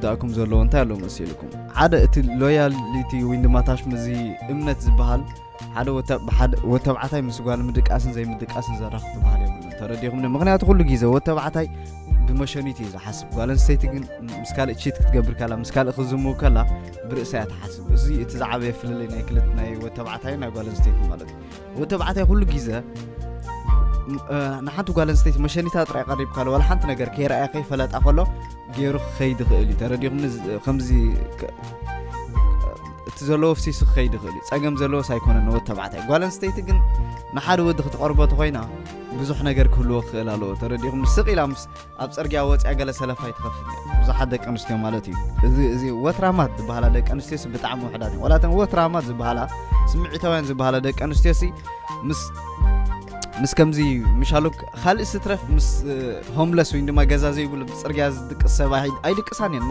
ዝግዳእኩም ዘሎ እንታይ ኣሎ መሲልኩም ሓደ እቲ ሎያሊቲ ወይ ድማ ታሽምዚ እምነት ዝበሃል ሓደ ወተባዕታይ ምስ ጓል ምድቃስን ዘይምድቃስን ዘራኽብ ባህል የብሉን ተረዲኹም ምክንያቱ ኩሉ ግዜ ወተባዕታይ ብመሸኒት እዩ ዝሓስብ ጓል ኣንስተይቲ ግን ምስ ካልእ ቺት ክትገብር ከላ ምስ ካልእ ክዝምው ከላ ብርእሳ እያ ትሓስብ እዚ እቲ ዝዓበየ ፍልልይ ናይ ክልተ ናይ ወተባዕታይ ናይ ጓል ኣንስተይቲ ማለት እዩ ወተባዕታይ ኩሉ ግዜ ንሓንቲ ጓል ኣንስተይቲ መሸኒታ ጥራይ ቀሪብካ ወላ ሓንቲ ነገር ከይረኣያ ከይፈለጣ ከሎ ገይሩ ክኸይድ ይኽእል እዩ ተረዲኹም ከምዚ እቲ ዘለዎ ፍሲሱ ክኸይድ ይኽእል እዩ ፀገም ዘለዎ ሳይኮነን ወተባዕታይ ጓል ኣንስተይቲ ግን ንሓደ ወዲ ክትቀርበቶ ኮይና ብዙሕ ነገር ክህልዎ ክኽእል ኣለዎ ተረዲኹም ስቕ ኢላ ምስ ኣብ ፅርግያ ወፂያ ገለ ሰለፋይ ትኸፍት ብዙሓት ደቂ ኣንስትዮ ማለት እዩ እዚ ወትራማት ዝበሃላ ደቂ ኣንስትዮ ብጣዕሚ ውሕዳት እዮም ወላተን ወትራማት ዝበሃላ ስምዒታውያን ዝበሃላ ደቂ ኣንስትዮ ምስ ከምዚ ምሻሉክ ካልእ ስትረፍ ምስ ሆምለስ ወይ ድማ ገዛ ዘይብሉ ብፅርግያ ዝድቅስ ሰብ ኣይድቅሳን እየን